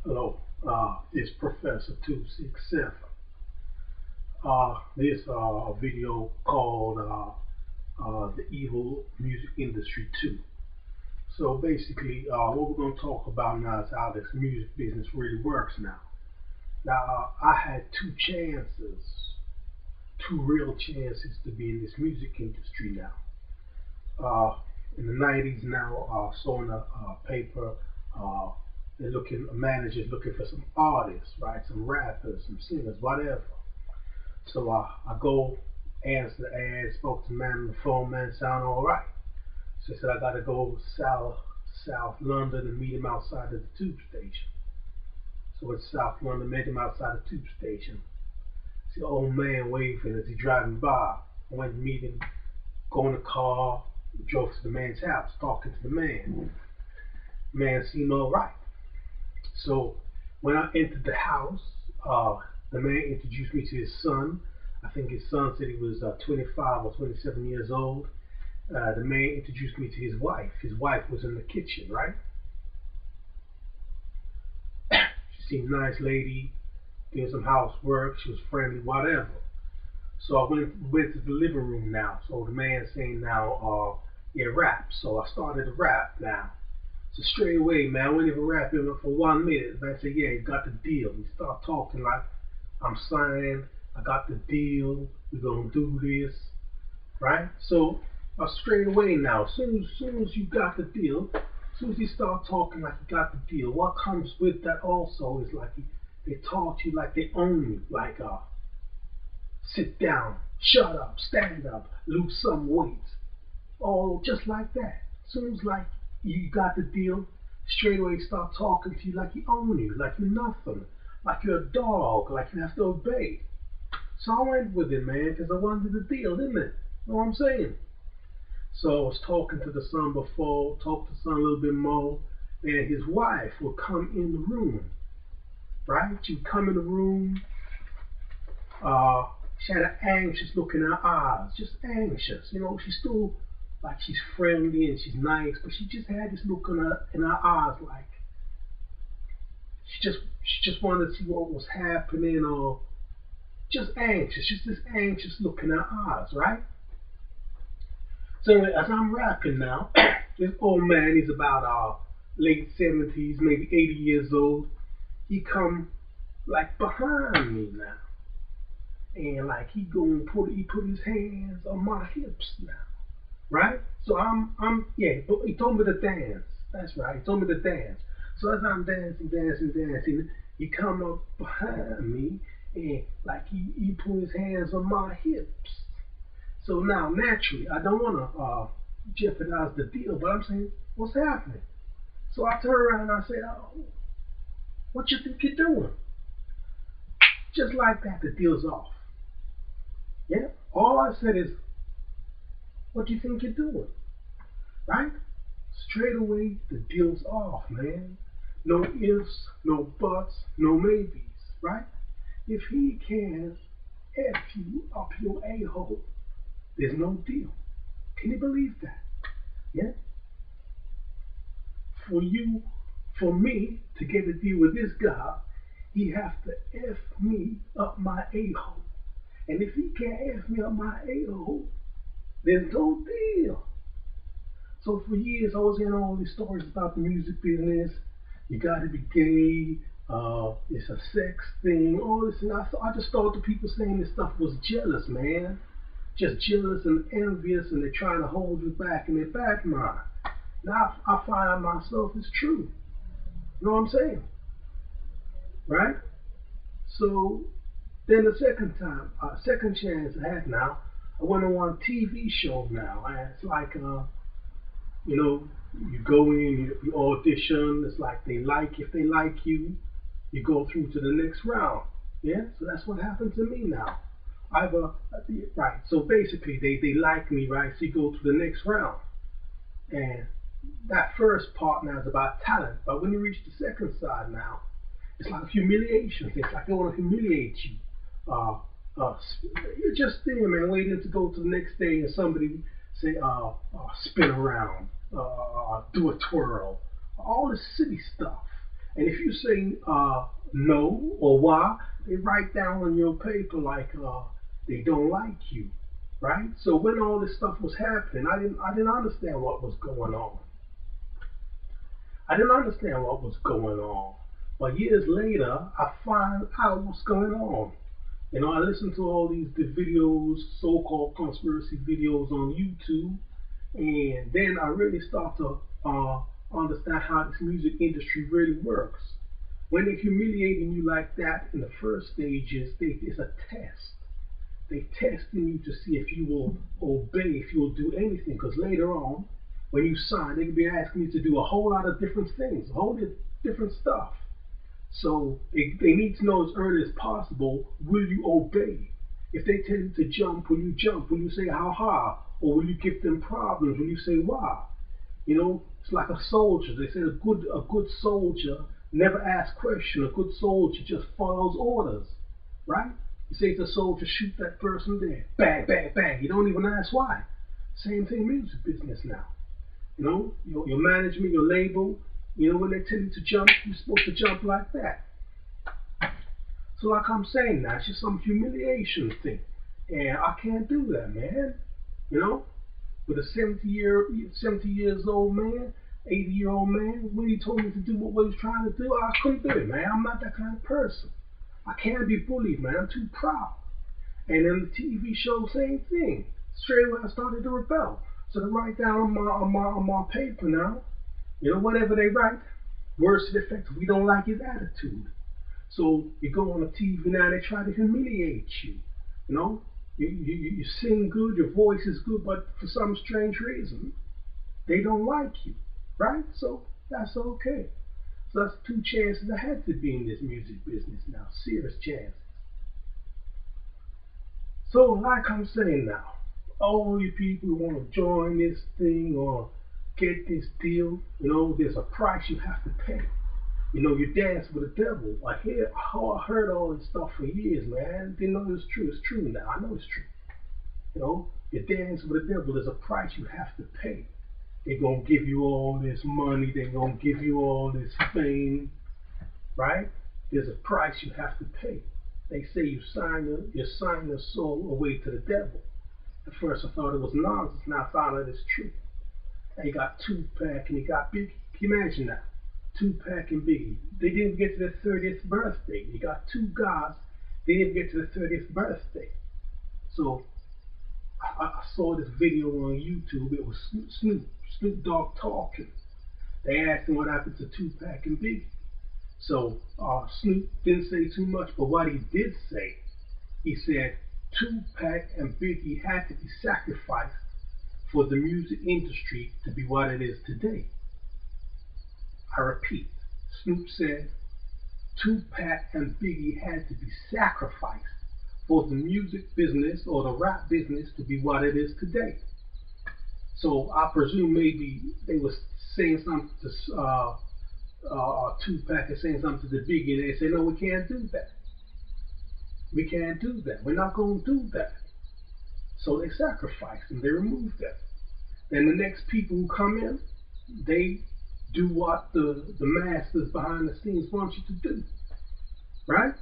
Hello, it's Professor 267. This video called The Evil Music Industry 2. So basically, what we're going to talk about now is how this music business really works now. Now, I had two real chances to be in this music industry now. In the 90s now, saw in a paper, uh, they're looking, managers looking for some artists, right? Some rappers, some singers, whatever. So I go, answer the ad, spoke to the man on the phone, man, sound all right. So he said, I got to go South London and meet him outside of the tube station. So it's South London, met him outside the tube station. See the old man waving as he driving by. I went to meet him, go in the car, drove to the man's house, talking to the man. Man seemed all right. So when I entered the house, the man introduced me to his son. I think his son said he was 25 or 27 years old. The man introduced me to his wife. His wife was in the kitchen, right? She seemed a nice lady, doing some housework. She was friendly, whatever. So I went to the living room now. So the man saying now, yeah, rap. So I started to rap now. So straight away, man, I wouldn't even rap him for 1 minute. And I said, yeah, you got the deal. He start talking like, I'm signed, I got the deal, we're gonna do this, right? So straight away now, as soon as you got the deal, as soon as you start talking like you got the deal, what comes with that also is like they talk to you like they own you, like sit down, shut up, stand up, lose some weight. Oh, just like that. As soon as like you got the deal, straight away start talking to you like he own you, like you're nothing, like you're a dog, like you have to obey. So I went with it, man, because I wanted the deal, didn't it? You know what I'm saying? So I was talking to the son before, talked to the son a little bit more, and his wife would come in the room, right? She would come in the room. She had an anxious look in her eyes, just anxious. You know, she's still like she's friendly and she's nice, but she just had this look in her eyes, like she just wanted to see what was happening, or just anxious, just this anxious look in her eyes, right? So anyway, as I'm rapping now, this old man, he's about late 70s, maybe 80 years old. He come like behind me now, and like he put his hands on my hips now, right? So yeah, but he told me to dance. That's right, he told me to dance. So as I'm dancing, he come up behind me and like he put his hands on my hips. So now naturally, I don't want to jeopardize the deal, but I'm saying, what's happening? So I turn around and I say, oh, what you think you're doing? Just like that, the deal's off. Yeah. All I said is, what do you think you're doing? Right? Straight away, the deal's off, man. No ifs, no buts, no maybes, right? If he can F you up your a-hole, there's no deal. Can you believe that? Yeah? For you, for me to get a deal with this guy, he has to F me up my a-hole. And if he can't F me up my a-hole, there's no deal. So for years, I was hearing all these stories about the music business. You got to be gay. It's a sex thing. All this, and I just thought the people saying this stuff was jealous, man. Just jealous and envious, and they're trying to hold you back in their back mind. Now I find out myself it's true. You know what I'm saying? Right? So then the second chance I had now, I went on one TV show now. And it's like, you know, you go in, you audition. It's like if they like you, you go through to the next round. Yeah, so that's what happened to me now. Right. So basically, they like me, right? So you go to the next round, and that first part now is about talent. But when you reach the second side now, it's like a humiliation. It's like they want to humiliate you. You're just there, man, waiting to go to the next day, and somebody say, spin around, do a twirl, all this silly stuff. And if you say no or why, they write down on your paper like they don't like you, right? So when all this stuff was happening, I didn't understand what was going on. I didn't understand what was going on. But years later, I find out what's going on. You know, I listen to all these videos, so-called conspiracy videos on YouTube, and then I really start to understand how this music industry really works. When they're humiliating you like that in the first stages, it's a test. They're testing you to see if you will obey, if you will do anything. Because later on, when you sign, they could be asking you to do a whole lot of different things, a whole lot of different stuff. So they need to know as early as possible, will you obey? If they tell you to jump, will you jump? Will you say how high? Or will you give them problems? Will you say why? You know, it's like a soldier. They say a good soldier never asks questions. A good soldier just follows orders, right? You say to a soldier, shoot that person there. Bang, bang, bang. You don't even ask why. Same thing music business now. You know, your management, your label, you know, when they tell you to jump, you're supposed to jump like that. So like I'm saying now, it's just some humiliation thing. And I can't do that, man. You know? With a 70 years old man, 80-year-old man, when he told me to do what he was trying to do, I couldn't do it, man. I'm not that kind of person. I can't be bullied, man. I'm too proud. And then the TV show, same thing. Straight away I started to rebel. So to write down on my paper now, you know, whatever they write, words to the effect, we don't like his attitude. So you go on the TV now, they try to humiliate you. You know, you sing good, your voice is good, but for some strange reason, they don't like you, right? So that's okay. So that's two chances I had to be in this music business now, serious chances. So like I'm saying now, all you people who want to join this thing or get this deal, you know, there's a price you have to pay. You know, you dance with the devil. I heard all this stuff for years, man. Didn't know it was true. It's true now. I know it's true. You know, you dance with the devil. There's a price you have to pay. They're going to give you all this money. They're going to give you all this fame, right? There's a price you have to pay. They say you sign your soul away to the devil. At first I thought it was nonsense. Now I found out it's true. And you got Tupac and you got Biggie. Can you imagine that? Tupac and Biggie. They didn't get to their 30th birthday. You got two guys. They didn't get to their 30th birthday. So I saw this video on YouTube. It was Snoop Dogg talking. They asked him what happened to Tupac and Biggie. So Snoop didn't say too much, but what he did say, he said Tupac and Biggie had to be sacrificed for the music industry to be what it is today. I repeat, Snoop said Tupac and Biggie had to be sacrificed for the music business or the rap business to be what it is today. So I presume maybe they were saying something to Tupac and saying something to the Biggie, and they say, no, we can't do that. We can't do that. We're not going to do that. So they sacrificed and they removed them. Then the next people who come in, they do what the masters behind the scenes want you to do. Right?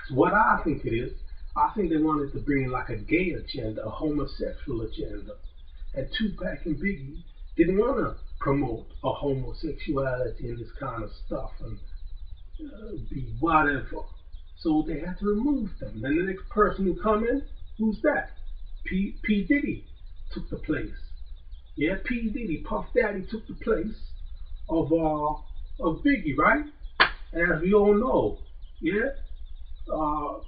So what I think it is, I think they wanted to bring in like a gay agenda, a homosexual agenda. And Tupac and Biggie didn't want to promote a homosexuality and this kind of stuff and be whatever. So they had to remove them. Then the next person who come in, who's that? P. Diddy took the place. Yeah, P. Diddy, Puff Daddy took the place of Biggie, right? And as we all know, yeah,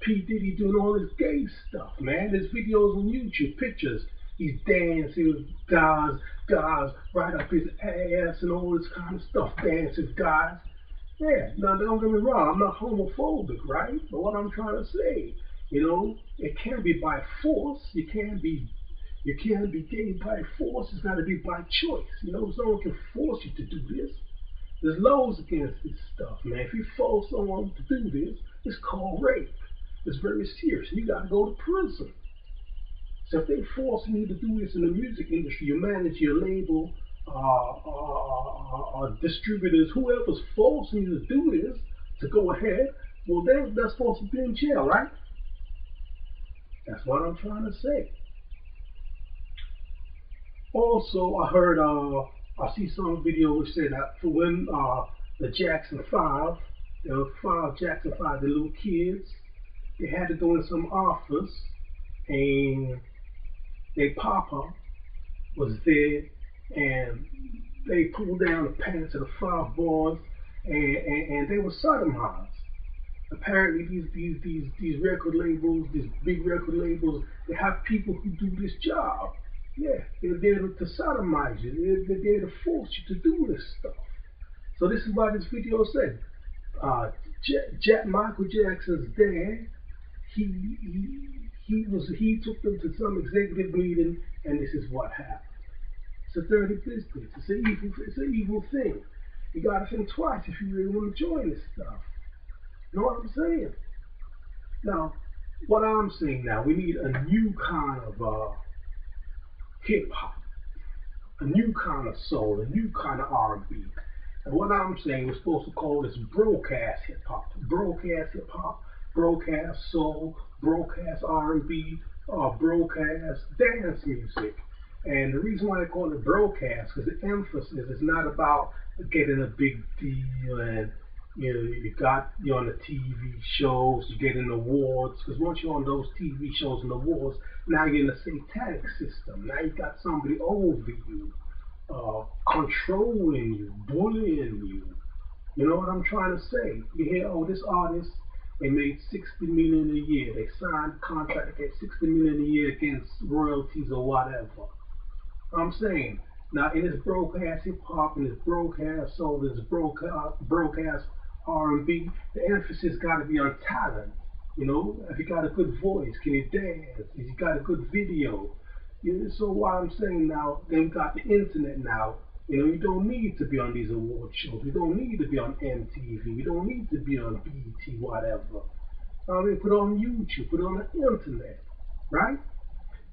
P. Diddy doing all this gay stuff, man. There's videos on YouTube, pictures. He's dancing with guys right up his ass and all this kind of stuff, dancing with guys. Yeah, now don't get me wrong, I'm not homophobic, right? But what I'm trying to say, you know, it can't be by force. You can't be gay by force. It's got to be by choice. You know, someone can force you to do this. There's laws against this stuff, man. If you force someone to do this, it's called rape. It's very serious. You got to go to prison. So if they forcing you to do this in the music industry, you manage your label, distributors, whoever's forcing you to do this, to go ahead, well, they're supposed to be in jail, right? That's what I'm trying to say. Also, I heard, I see some video which said that for when the Jackson 5, Jackson 5, the little kids, they had to go in some office, and their papa was there, and they pulled down the pants of the 5 boys, and they were sodomized. Apparently, these record labels, these big record labels, they have people who do this job. Yeah, they're there to sodomize you. They're there to force you to do this stuff. So this is why this video said, Michael Jackson's dad, he took them to some executive meeting, and this is what happened. It's a dirty business. It's an evil thing. You gotta think twice if you really want to join this stuff. You know what I'm saying? Now, what I'm saying now, we need a new kind of hip hop, a new kind of soul, a new kind of R&B. And what I'm saying, we're supposed to call this broadcast hip hop, broadcast hip hop, broadcast soul, broadcast R&B, broadcast dance music. And the reason why they call it broadcast, because the emphasis is not about getting a big deal and you're on the TV shows, you're getting awards, because once you're on those TV shows and awards, now you're in a satanic system. Now you got somebody over you, controlling you, bullying you. You know what I'm trying to say? You hear, oh, this artist, they made $60 million a year. They signed a contract to get $60 million a year against royalties or whatever. I'm saying, now in this broadcast hip hop, in this broadcast soul, this broadcast R&B, the emphasis got to be on talent. You know, if you got a good voice, can you dance? If you got a good video. So what I'm saying now, they've got the internet now. You know, you don't need to be on these award shows. You don't need to be on MTV. You don't need to be on BET, whatever. I mean, put it on YouTube, put it on the internet, right?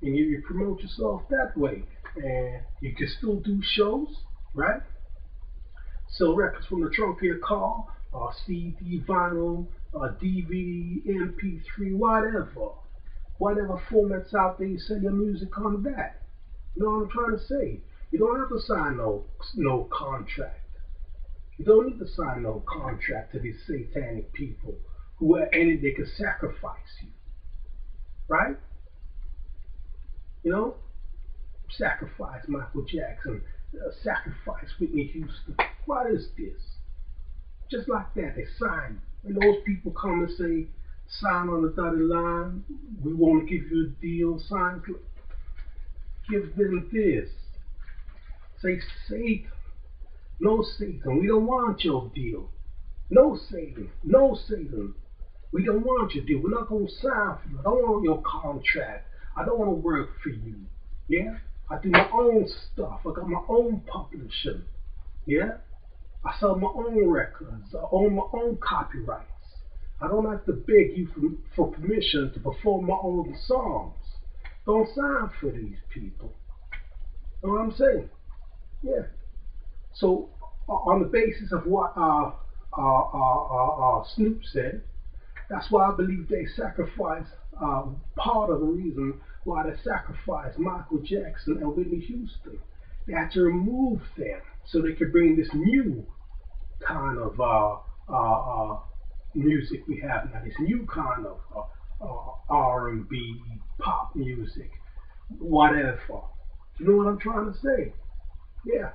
And you promote yourself that way. And you can still do shows, right? Sell records from the trunk of your car, CD, vinyl, DVD, MP3, whatever formats out there, you sell your music on that. You know what I'm trying to say? You don't have to sign no contract. You don't need to sign no contract to these satanic people who at any day can sacrifice you, right? You know, sacrifice Michael Jackson, sacrifice Whitney Houston. What is this? Just like that, they sign. And those people come and say, sign on the dotted line, we want to give you a deal, sign. Give them this. Say, Satan. No, Satan, we don't want your deal. No, Satan. No, Satan. We don't want your deal. We're not going to sign for you. I don't want your contract. I don't want to work for you. Yeah? I do my own stuff. I got my own publishing. Yeah? I sell my own records. I own my own copyrights. I don't have to beg you for permission to perform my own songs. Don't sign for these people. You know what I'm saying? Yeah. So, on the basis of what Snoop said, that's why I believe they sacrificed, part of the reason why they sacrificed Michael Jackson and Whitney Houston. They had to remove them so they could bring this new kind of music we have now, this new kind of R&B, pop music, whatever. You know what I'm trying to say? Yeah.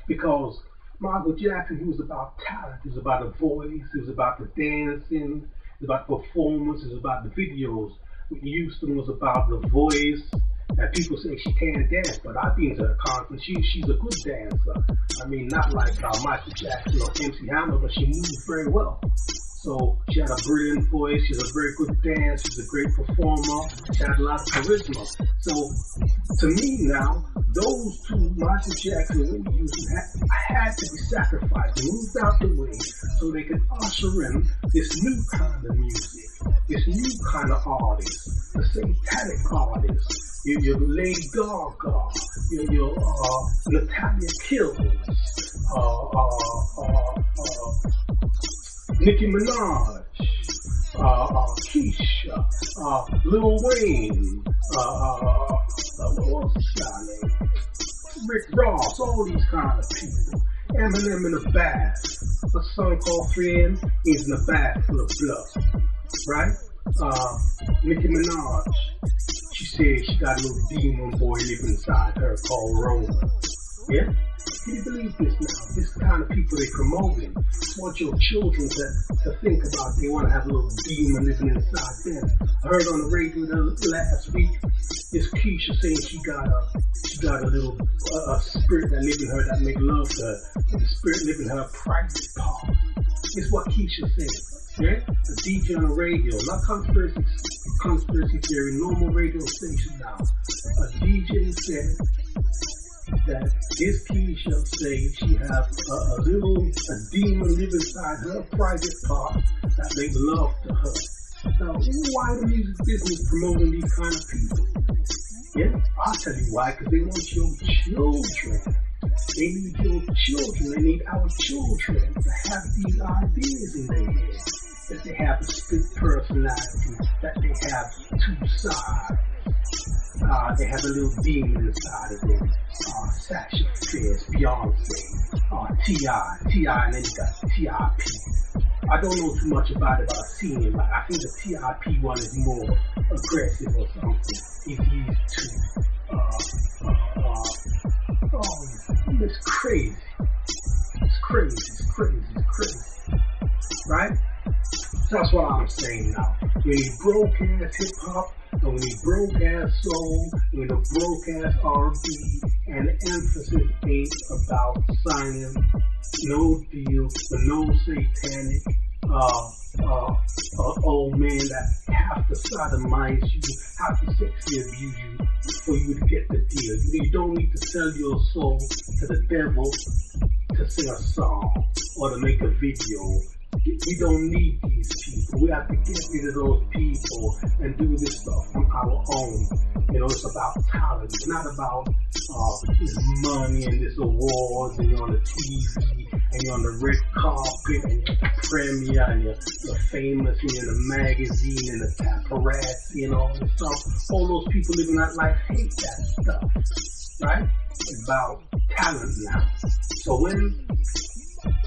Because Michael Jackson, he was about talent, he was about the voice, he was about the dancing, he was about the performance, he was about the videos. Whitney Houston was about the voice. And people say she can't dance, but I've been to her concert. She's a good dancer. I mean, not like Michael Jackson or MC Hammer, but she moves very well. So she had a brilliant voice. She's a very good dancer. She's a great performer. She had a lot of charisma. So to me now, those two, Michael Jackson and Whitney Houston, had to be sacrificed, moved out the way, so they could usher in this new kind of music, this new kind of artist, the satanic artists, your Lady Gaga, your Natalia Kills, Nicki Minaj, Keisha, Lil Wayne, what else is that name? Rick Ross, all these kind of people. Eminem in a bath. A song called 3M is in a bath full of blood. Right? Nicki Minaj, she said she got a little demon boy living inside her called Rona. Yeah? Can you believe this now? This kind of people they promoting. Just want your children to think about they want to have a little demon living inside them. I heard on the radio last week, this Keisha saying she got a little spirit that live in her that make love to her. The spirit live in her private part. It's what Keisha said. Yeah? The DJ on the radio, not conspiracy theory, normal radio station now. A DJ said that this Keisha say she have a demon live inside her private part that make love to her. Now, why the music business promoting these kind of people? Yeah, I'll tell you why, because they want your children. They need your children. They need our children to have these ideas in their head. That they have a split personality, that they have two sides. They have a little demon inside of them. Sasha Fierce, Beyonce, T.I., and then you got T.I.P. I don't know too much about it, but I've seen it. I think the T.I.P. one is more aggressive or something. He's used to, it's crazy. It's crazy. Right? That's what I'm saying now. We need broke-ass hip-hop, and we need broke-ass soul, we need a broke-ass R&B, and the emphasis ain't about signing no deal with no satanic old man that have to sodomize you, have to sexually abuse you for you to get the deal. You don't need to sell your soul to the devil to sing a song or to make a video. We don't need these people. We have to get rid of those people and do this stuff on our own. You know, it's about talent. It's not about this money and this awards and you're on the TV and you're on the red carpet and you're at the premiere and you're famous and you're in the magazine and the paparazzi and all this stuff. All those people living that life hate that stuff, right? It's about talent now. So when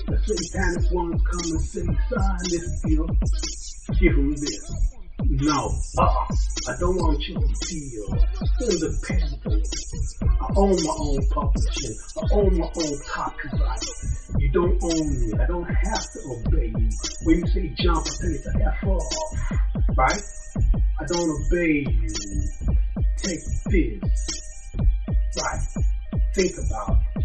the satanic ones come and say, sign this deal, give them this. No, I don't want you to feel independent. I own my own publishing. I own my own copyright. You don't own me. I don't have to obey you. When you say jump, I tell you to F off. Right? I don't obey you. Take this. Right? Think about it.